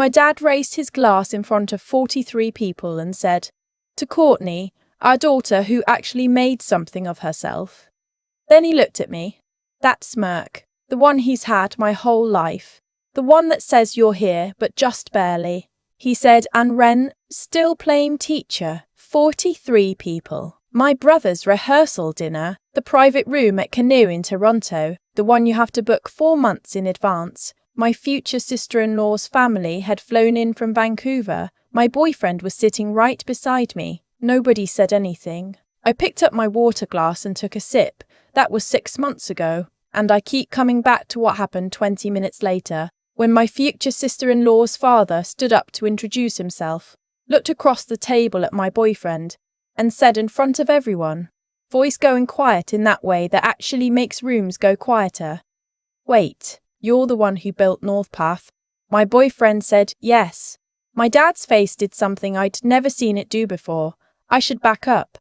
My dad raised his glass in front of 43 people and said, "To Courtney, our daughter who actually made something of herself." Then he looked at me. That smirk, the one he's had my whole life. The one that says you're here, but just barely. He said, "And Ren, still playing teacher, 43 people. My brother's rehearsal dinner, the private room at Canoe in Toronto, the one you have to book 4 months in advance. My future sister-in-law's family had flown in from Vancouver. My boyfriend was sitting right beside me. Nobody said anything. I picked up my water glass and took a sip. That was 6 months ago. And I keep coming back to what happened 20 minutes later, when my future sister-in-law's father stood up to introduce himself, looked across the table at my boyfriend, and said in front of everyone, voice going quiet in that way that actually makes rooms go quieter, "Wait, you're the one who built North Path?" My boyfriend said, "Yes." My dad's face did something I'd never seen it do before. I should back up.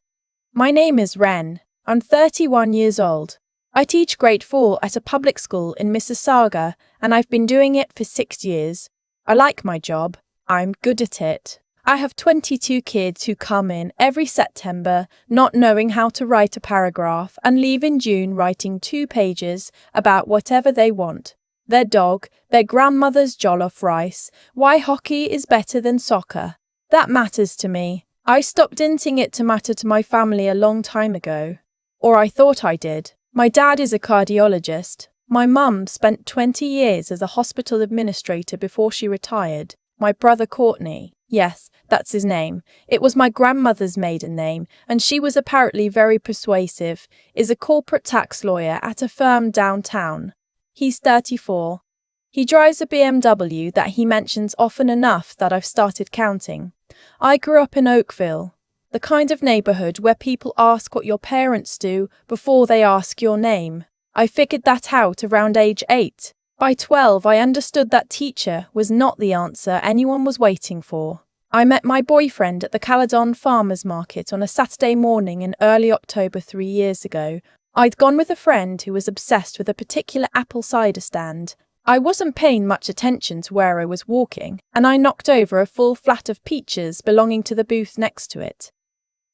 "My name is Ren. I'm 31 years old. I teach grade 4 at a public school in Mississauga, and I've been doing it for 6 years. I like my job. I'm good at it. I have 22 kids who come in every September not knowing how to write a paragraph and leave in June writing 2 pages about whatever they want. Their dog, their grandmother's jollof rice, why hockey is better than soccer. That matters to me. I stopped wanting it to matter to my family a long time ago. Or I thought I did. My dad is a cardiologist. My mum spent 20 years as a hospital administrator before she retired. My brother Courtney, yes, that's his name. It was my grandmother's maiden name, and she was apparently very persuasive, is a corporate tax lawyer at a firm downtown. He's 34. He drives a BMW that he mentions often enough that I've started counting. I grew up in Oakville, the kind of neighborhood where people ask what your parents do before they ask your name. I figured that out around age 8. By 12, I understood that teacher was not the answer anyone was waiting for. I met my boyfriend at the Caledon Farmers Market on a Saturday morning in early October 3 years ago. I'd gone with a friend who was obsessed with a particular apple cider stand. I wasn't paying much attention to where I was walking, and I knocked over a full flat of peaches belonging to the booth next to it.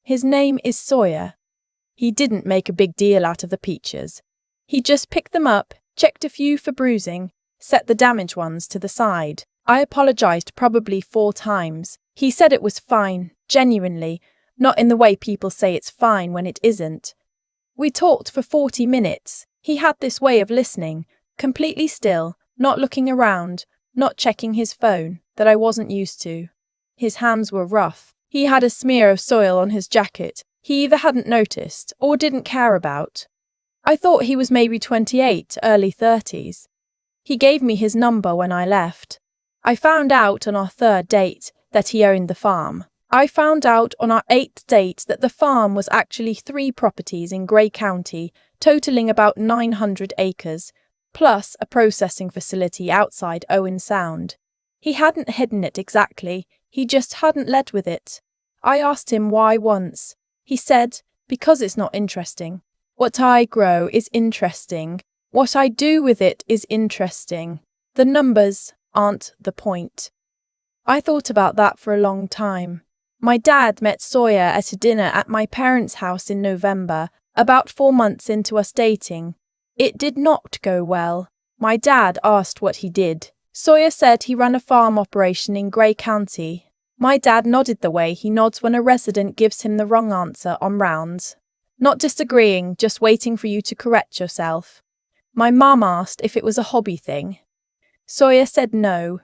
His name is Sawyer. He didn't make a big deal out of the peaches. He just picked them up, checked a few for bruising, set the damaged ones to the side. I apologized probably 4 times. He said it was fine, genuinely, not in the way people say it's fine when it isn't. We talked for 40 minutes. He had this way of listening, completely still, not looking around, not checking his phone, that I wasn't used to. His hands were rough. He had a smear of soil on his jacket he either hadn't noticed or didn't care about. I thought he was maybe 28, early 30s. He gave me his number when I left. I found out on our 3rd date that he owned the farm. I found out on our 8th date that the farm was actually 3 properties in Grey County, totaling about 900 acres, plus a processing facility outside Owen Sound. He hadn't hidden it exactly, he just hadn't led with it. I asked him why once. He said, because it's not interesting. What I grow is interesting. What I do with it is interesting. The numbers aren't the point. I thought about that for a long time. My dad met Sawyer at a dinner at my parents' house in November, about 4 months into us dating. It did not go well. My dad asked what he did. Sawyer said he ran a farm operation in Grey County. My dad nodded the way he nods when a resident gives him the wrong answer on rounds. Not disagreeing, just waiting for you to correct yourself. My mum asked if it was a hobby thing. Sawyer said no.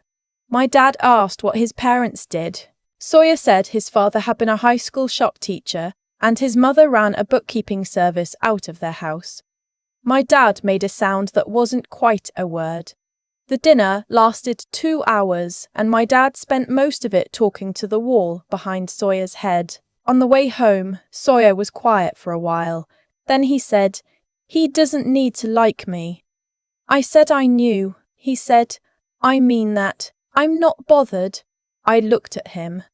My dad asked what his parents did. Sawyer said his father had been a high school shop teacher and his mother ran a bookkeeping service out of their house. My dad made a sound that wasn't quite a word. The dinner lasted 2 hours, and my dad spent most of it talking to the wall behind Sawyer's head. On the way home, Sawyer was quiet for a while. Then he said, "He doesn't need to like me." I said I knew. He said, "I mean that. I'm not bothered." I looked at him.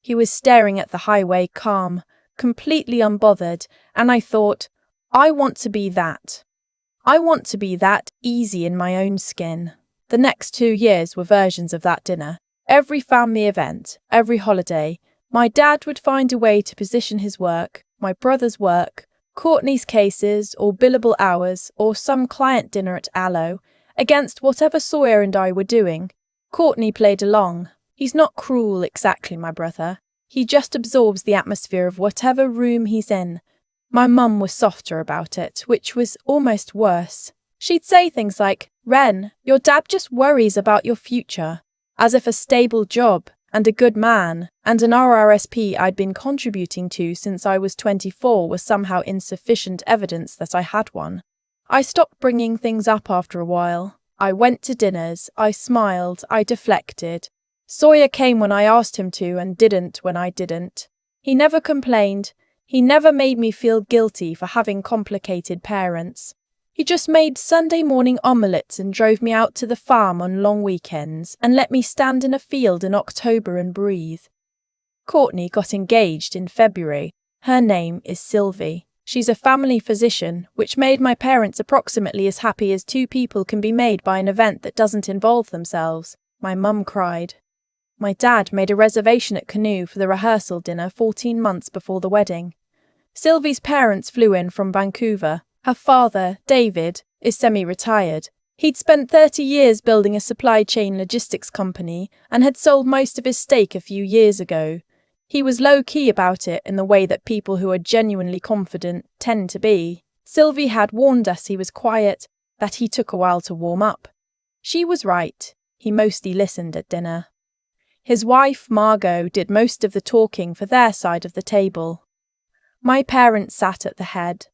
He was staring at the highway, calm, completely unbothered, and I thought, I want to be that. I want to be that easy in my own skin. The next 2 years were versions of that dinner. Every family event, every holiday, my dad would find a way to position his work, my brother's work, Courtney's cases or billable hours or some client dinner at Aloe against whatever Sawyer and I were doing. Courtney played along. He's not cruel exactly, my brother. He just absorbs the atmosphere of whatever room he's in. My mum was softer about it, which was almost worse. She'd say things like, "Ren, your dad just worries about your future," as if a stable job and a good man and an RRSP I'd been contributing to since I was 24 was somehow insufficient evidence that I had one. I stopped bringing things up after a while. I went to dinners, I smiled, I deflected. Sawyer came when I asked him to and didn't when I didn't. He never complained. He never made me feel guilty for having complicated parents. He just made Sunday morning omelettes and drove me out to the farm on long weekends and let me stand in a field in October and breathe. Courtney got engaged in February. Her name is Sylvie. She's a family physician, which made my parents approximately as happy as two people can be made by an event that doesn't involve themselves. My mum cried. My dad made a reservation at Canoe for the rehearsal dinner 14 months before the wedding. Sylvie's parents flew in from Vancouver. Her father, David, is semi-retired. He'd spent 30 years building a supply chain logistics company and had sold most of his stake a few years ago. He was low-key about it in the way that people who are genuinely confident tend to be. Sylvie had warned us he was quiet, that he took a while to warm up. She was right. He mostly listened at dinner. His wife, Margot, did most of the talking for their side of the table. My parents sat at the head.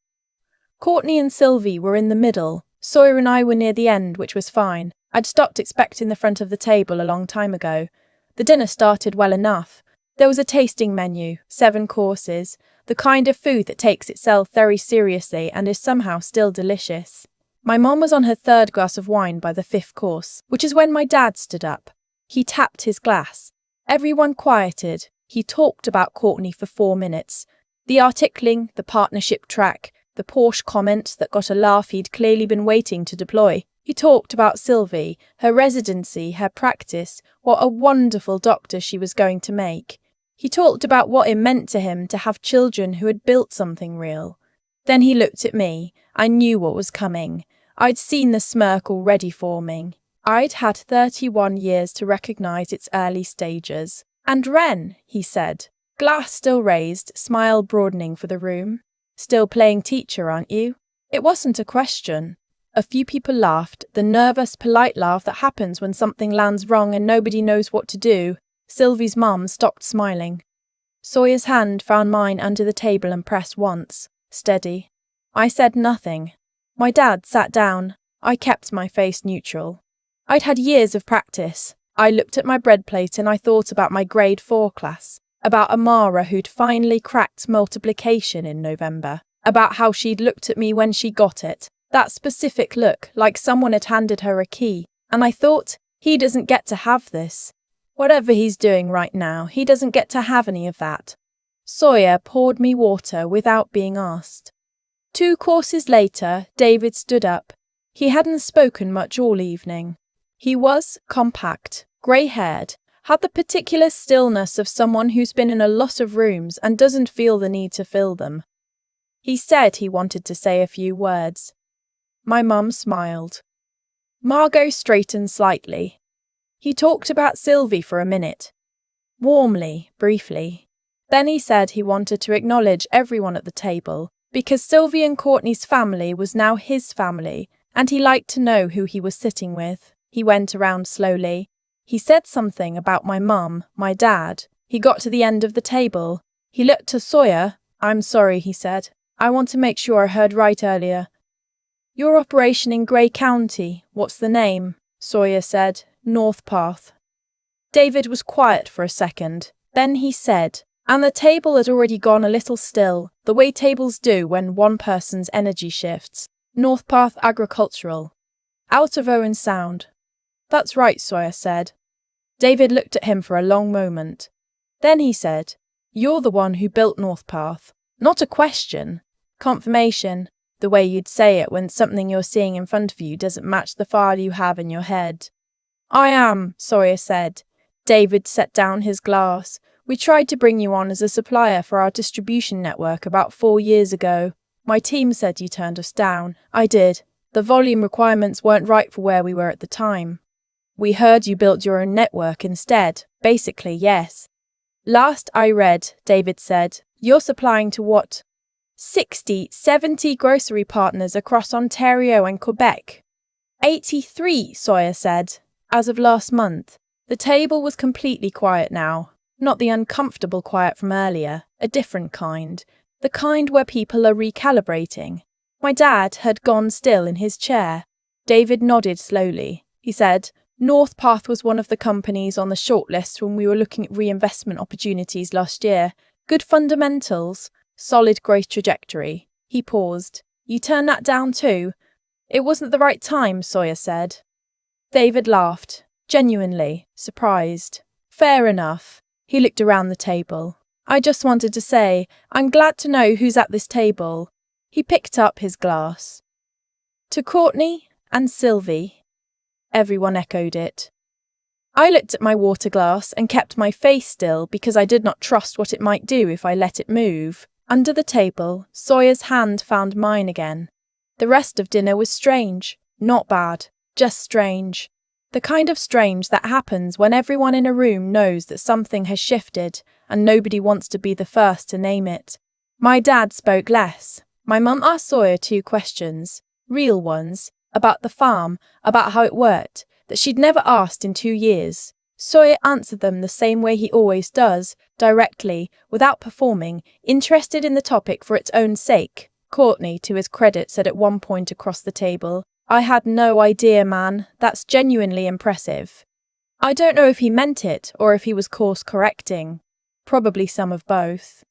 Courtney and Sylvie were in the middle. Sawyer and I were near the end, which was fine. I'd stopped expecting the front of the table a long time ago. The dinner started well enough. There was a tasting menu, 7 courses, the kind of food that takes itself very seriously and is somehow still delicious. My mom was on her 3rd glass of wine by the 5th course, which is when my dad stood up. He tapped his glass. Everyone quieted. He talked about Courtney for 4 minutes. The articling, the partnership track, the Porsche comment that got a laugh he'd clearly been waiting to deploy. He talked about Sylvie, her residency, her practice, what a wonderful doctor she was going to make. He talked about what it meant to him to have children who had built something real. Then he looked at me. I knew what was coming. I'd seen the smirk already forming. I'd had 31 years to recognise its early stages. "And Ren," he said, glass still raised, smile broadening for the room. "Still playing teacher, aren't you?" It wasn't a question. A few people laughed, the nervous, polite laugh that happens when something lands wrong and nobody knows what to do. Sylvie's mum stopped smiling. Sawyer's hand found mine under the table and pressed once. Steady. I said nothing. My dad sat down. I kept my face neutral. I'd had years of practice. I looked at my bread plate and I thought about my grade 4 class, about Amara who'd finally cracked multiplication in November, about how she'd looked at me when she got it, that specific look, like someone had handed her a key, and I thought, he doesn't get to have this. Whatever he's doing right now, he doesn't get to have any of that. Sawyer poured me water without being asked. 2 courses later, David stood up. He hadn't spoken much all evening. He was compact, grey-haired, had the particular stillness of someone who's been in a lot of rooms and doesn't feel the need to fill them. He said he wanted to say a few words. My mum smiled. Margot straightened slightly. He talked about Sylvie for a minute. Warmly, briefly. Then he said he wanted to acknowledge everyone at the table, because Sylvie and Courtney's family was now his family, and he liked to know who he was sitting with. He went around slowly. He said something about my mum, my dad. He got to the end of the table. He looked to Sawyer. "I'm sorry," he said. "I want to make sure I heard right earlier. Your operation in Grey County, what's the name?" Sawyer said. "North Path." David was quiet for a second. Then he said, and the table had already gone a little still, the way tables do when one person's energy shifts. "North Path Agricultural." Out of Owen's sound. "That's right," Sawyer said. David looked at him for a long moment. Then he said, "You're the one who built North Path." Not a question. Confirmation. The way you'd say it when something you're seeing in front of you doesn't match the file you have in your head. I am, Sawyer said. David set down his glass. We tried to bring you on as a supplier for our distribution network about 4 years ago. My team said you turned us down. I did. The volume requirements weren't right for where we were at the time. We heard you built your own network instead. Basically, yes. Last I read, David said, you're supplying to what? 60, 70 grocery partners across Ontario and Quebec. 83, Sawyer said. As of last month. The table was completely quiet now. Not the uncomfortable quiet from earlier, a different kind. The kind where people are recalibrating. My dad had gone still in his chair. David nodded slowly. He said, North Path was one of the companies on the shortlist when we were looking at reinvestment opportunities last year. Good fundamentals, solid growth trajectory. He paused. You turned that down too? It wasn't the right time, Sawyer said. David laughed, genuinely surprised. Fair enough. He looked around the table. I just wanted to say, I'm glad to know who's at this table. He picked up his glass. To Courtney and Sylvie. Everyone echoed it. I looked at my water glass and kept my face still because I did not trust what it might do if I let it move. Under the table, Sawyer's hand found mine again. The rest of dinner was strange. Not bad, just strange. The kind of strange that happens when everyone in a room knows that something has shifted and nobody wants to be the first to name it. My dad spoke less. My mum asked Sawyer 2 questions, real ones, about the farm, about how it worked, that she'd never asked in 2 years. Sawyer answered them the same way he always does, directly, without performing, interested in the topic for its own sake. Courtney, to his credit, said at one point across the table, I had no idea, man. That's genuinely impressive. I don't know if he meant it or if he was course correcting. Probably some of both.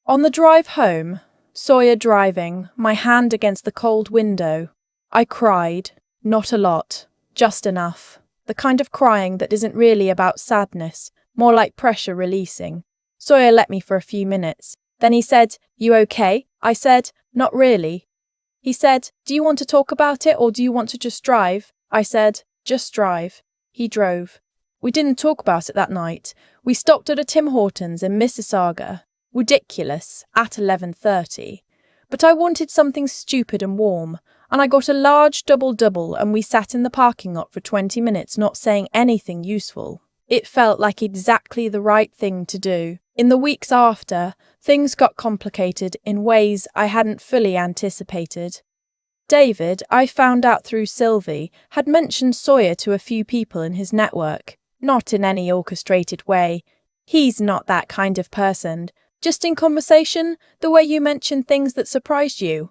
On the drive home, Sawyer driving, my hand against the cold window, I cried. Not a lot. Just enough. The kind of crying that isn't really about sadness, more like pressure releasing. Sawyer let me for a few minutes. Then he said, You okay? I said, Not really. He said, Do you want to talk about it or do you want to just drive? I said, Just drive. He drove. We didn't talk about it that night. We stopped at a Tim Hortons in Mississauga. Ridiculous, at 11:30. But I wanted something stupid and warm, and I got a large double-double and we sat in the parking lot for 20 minutes not saying anything useful. It felt like exactly the right thing to do. In the weeks after, things got complicated in ways I hadn't fully anticipated. David, I found out through Sylvie, had mentioned Sawyer to a few people in his network, not in any orchestrated way. He's not that kind of person. Just in conversation, the way you mention things that surprised you.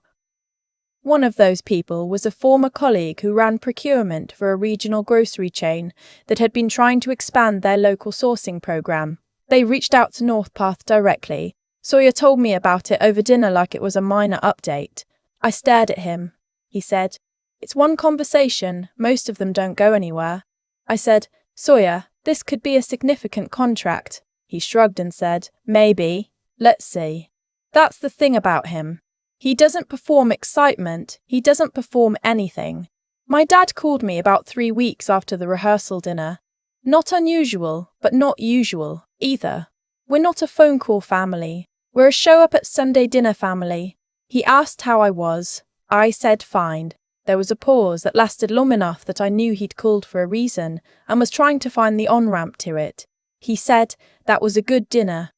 One of those people was a former colleague who ran procurement for a regional grocery chain that had been trying to expand their local sourcing program. They reached out to North Path directly. Sawyer told me about it over dinner like it was a minor update. I stared at him. He said, It's one conversation, most of them don't go anywhere. I said, Sawyer, this could be a significant contract. He shrugged and said, Maybe. Let's see. That's the thing about him. He doesn't perform excitement, he doesn't perform anything. My dad called me about 3 weeks after the rehearsal dinner. Not unusual, but not usual, either. We're not a phone call family. We're a show-up-at-Sunday dinner family. He asked how I was. I said fine. There was a pause that lasted long enough that I knew he'd called for a reason and was trying to find the on-ramp to it. He said, That was a good dinner.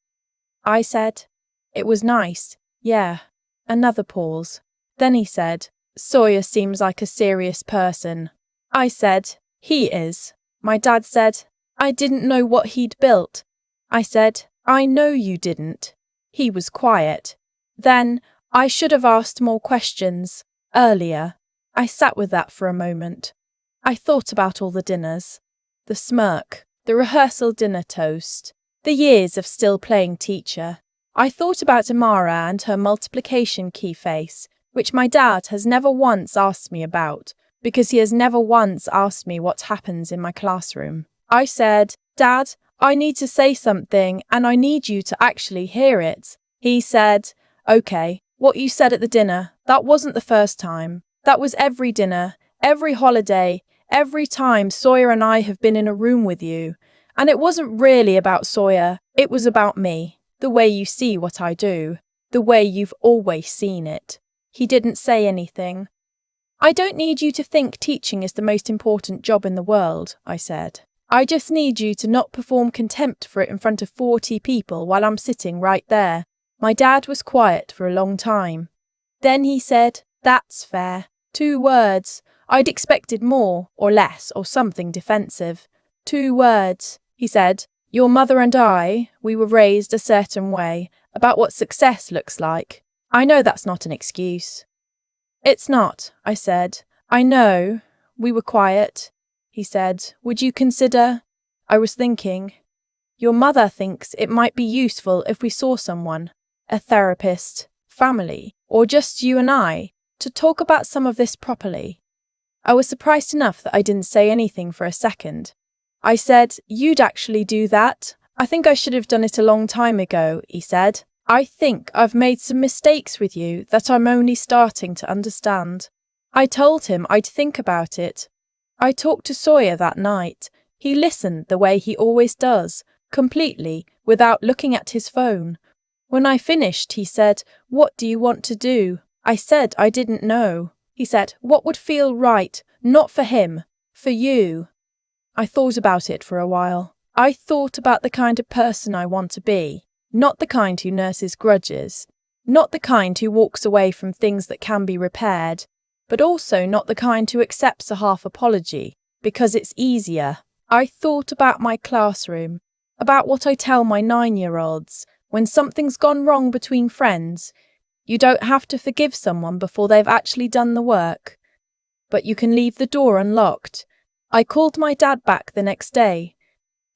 I said, It was nice, yeah. Another pause. Then he said, Sawyer seems like a serious person. I said, He is. My dad said, I didn't know what he'd built. I said, I know you didn't. He was quiet. Then, I should have asked more questions, earlier. I sat with that for a moment. I thought about all the dinners. The smirk, the rehearsal dinner toast, the years of still playing teacher. I thought about Amara and her multiplication key face, which my dad has never once asked me about, because he has never once asked me what happens in my classroom. I said, Dad, I need to say something and I need you to actually hear it. He said, Okay, what you said at the dinner, that wasn't the first time. That was every dinner, every holiday, Every time Sawyer and I have been in a room with you. And it wasn't really about Sawyer, it was about me. The way you see what I do. The way you've always seen it. He didn't say anything. I don't need you to think teaching is the most important job in the world, I said. I just need you to not perform contempt for it in front of 40 people while I'm sitting right there. My dad was quiet for a long time. Then he said, "That's fair." 2 words. I'd expected more, or less, or something defensive. 2 words. He said, "Your mother and I, we were raised a certain way about what success looks like. I know that's not an excuse." "It's not," I said. "I know." We were quiet. He said, "Would you consider—" I was thinking. "Your mother thinks it might be useful if we saw someone, a therapist, family, or just you and I, to talk about some of this properly." I was surprised enough that I didn't say anything for a second. I said, "You'd actually do that? I think I should have done it a long time ago," he said. "I think I've made some mistakes with you that I'm only starting to understand." I told him I'd think about it. I talked to Sawyer that night. He listened the way he always does, completely, without looking at his phone. When I finished, he said, "What do you want to do?" I said I didn't know. He said, "What would feel right, not for him, for you?" I thought about it for a while. I thought about the kind of person I want to be, not the kind who nurses grudges, not the kind who walks away from things that can be repaired, but also not the kind who accepts a half apology because it's easier. I thought about my classroom, about what I tell my 9-year-olds when something's gone wrong between friends. You don't have to forgive someone before they've actually done the work, but you can leave the door unlocked. I called my dad back the next day.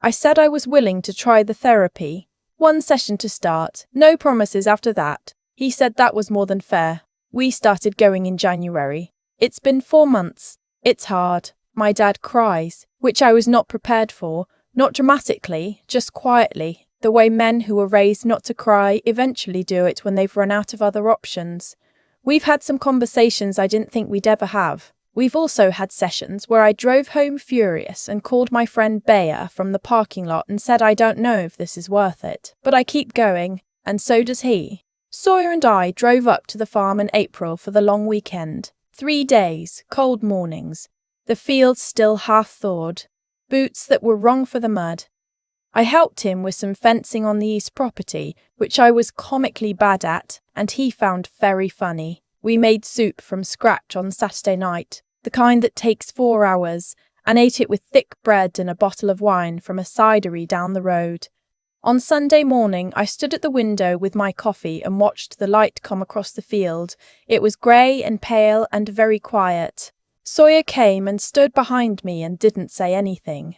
I said I was willing to try the therapy. 1 session to start, no promises after that. He said that was more than fair. We started going in January. It's been 4 months. It's hard. My dad cries, which I was not prepared for, not dramatically, just quietly, the way men who were raised not to cry eventually do it when they've run out of other options. We've had some conversations I didn't think we'd ever have. We've also had sessions where I drove home furious and called my friend Bea from the parking lot and said I don't know if this is worth it, but I keep going, and so does he. Sawyer and I drove up to the farm in April for the long weekend. 3 days, cold mornings, the fields still half thawed, boots that were wrong for the mud. I helped him with some fencing on the east property, which I was comically bad at, and he found very funny. We made soup from scratch on Saturday night, the kind that takes 4 hours, and ate it with thick bread and a bottle of wine from a cidery down the road. On Sunday morning, I stood at the window with my coffee and watched the light come across the field. It was grey and pale and very quiet. Sawyer came and stood behind me and didn't say anything.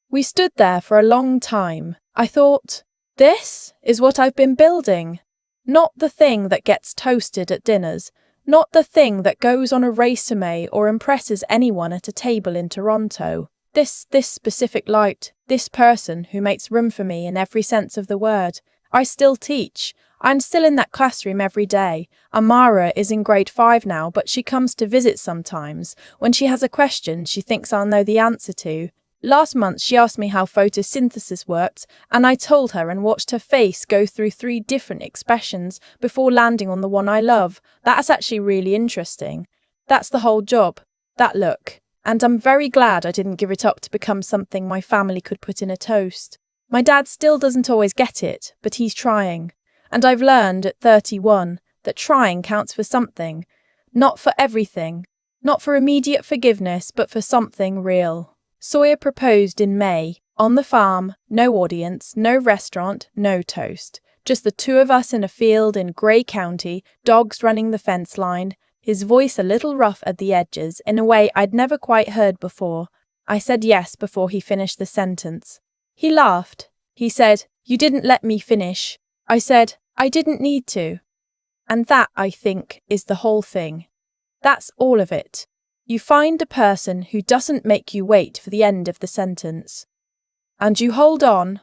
We stood there for a long time. I thought, this is what I've been building. Not the thing that gets toasted at dinners, not the thing that goes on a resume or impresses anyone at a table in Toronto. This specific light, this person who makes room for me in every sense of the word. I still teach. I'm still in that classroom every day. Amara is in grade 5 now, but she comes to visit sometimes. When she has a question she thinks I'll know the answer to. Last month she asked me how photosynthesis worked, and I told her and watched her face go through 3 different expressions before landing on the one I love. That's actually really interesting. That's the whole job, that look. And I'm very glad I didn't give it up to become something my family could put in a toast. My dad still doesn't always get it, but he's trying. And I've learned at 31 that trying counts for something. Not for everything. Not for immediate forgiveness, but for something real. Sawyer proposed in May, on the farm, no audience, no restaurant, no toast. Just the 2 of us in a field in Grey County, dogs running the fence line, his voice a little rough at the edges in a way I'd never quite heard before. I said yes before he finished the sentence. He laughed. He said, "You didn't let me finish." I said, "I didn't need to." And that, I think, is the whole thing. That's all of it. You find a person who doesn't make you wait for the end of the sentence. And you hold on.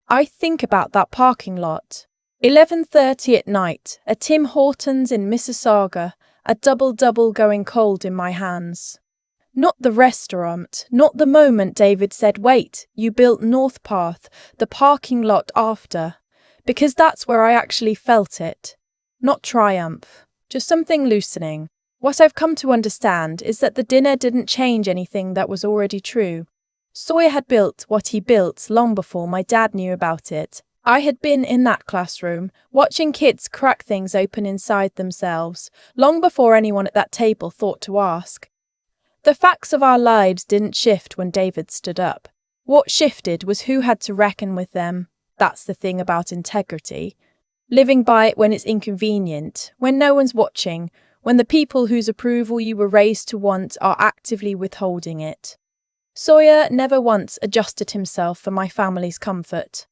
I think about that parking lot. 11:30 at night, a Tim Hortons in Mississauga, a double-double going cold in my hands. Not the restaurant, not the moment David said, "Wait, you built North Path," the parking lot after. Because that's where I actually felt it. Not triumph, just something loosening. What I've come to understand is that the dinner didn't change anything that was already true. Sawyer had built what he built long before my dad knew about it. I had been in that classroom, watching kids crack things open inside themselves, long before anyone at that table thought to ask. The facts of our lives didn't shift when David stood up. What shifted was who had to reckon with them. That's the thing about integrity. Living by it when it's inconvenient, when no one's watching, when the people whose approval you were raised to want are actively withholding it. Sawyer never once adjusted himself for my family's comfort.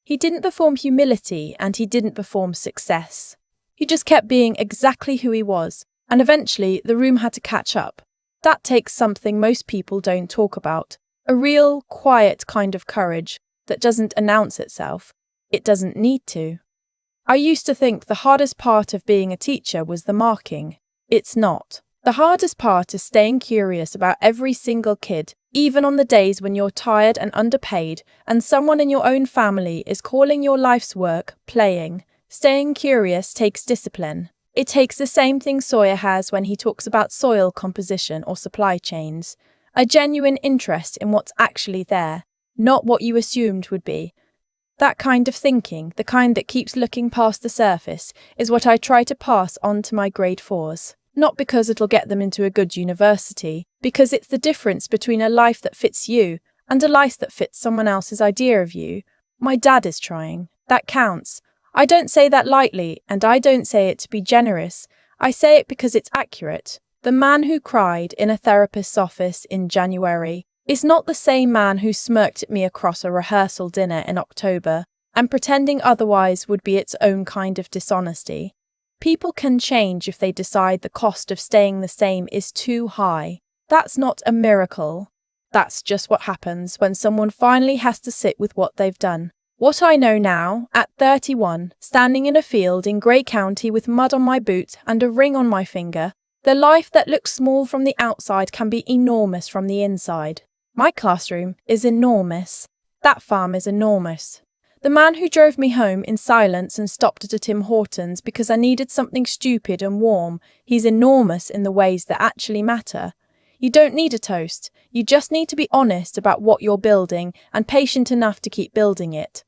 He didn't perform humility and he didn't perform success. He just kept being exactly who he was, and eventually the room had to catch up. That takes something most people don't talk about, a real, quiet kind of courage that doesn't announce itself. It doesn't need to. I used to think the hardest part of being a teacher was the marking. It's not. The hardest part is staying curious about every single kid, even on the days when you're tired and underpaid and someone in your own family is calling your life's work playing. Staying curious takes discipline. It takes the same thing Sawyer has when he talks about soil composition or supply chains. A genuine interest in what's actually there, not what you assumed would be. That kind of thinking, the kind that keeps looking past the surface, is what I try to pass on to my grade 4s. Not because it'll get them into a good university, because it's the difference between a life that fits you and a life that fits someone else's idea of you. My dad is trying. That counts. I don't say that lightly, and I don't say it to be generous. I say it because it's accurate. The man who cried in a therapist's office in January is not the same man who smirked at me across a rehearsal dinner in October, and pretending otherwise would be its own kind of dishonesty. People can change if they decide the cost of staying the same is too high. That's not a miracle. That's just what happens when someone finally has to sit with what they've done. What I know now, at 31, standing in a field in Grey County with mud on my boot and a ring on my finger, the life that looks small from the outside can be enormous from the inside. My classroom is enormous. That farm is enormous. The man who drove me home in silence and stopped at a Tim Hortons because I needed something stupid and warm, he's enormous in the ways that actually matter. You don't need a toast. You just need to be honest about what you're building and patient enough to keep building it.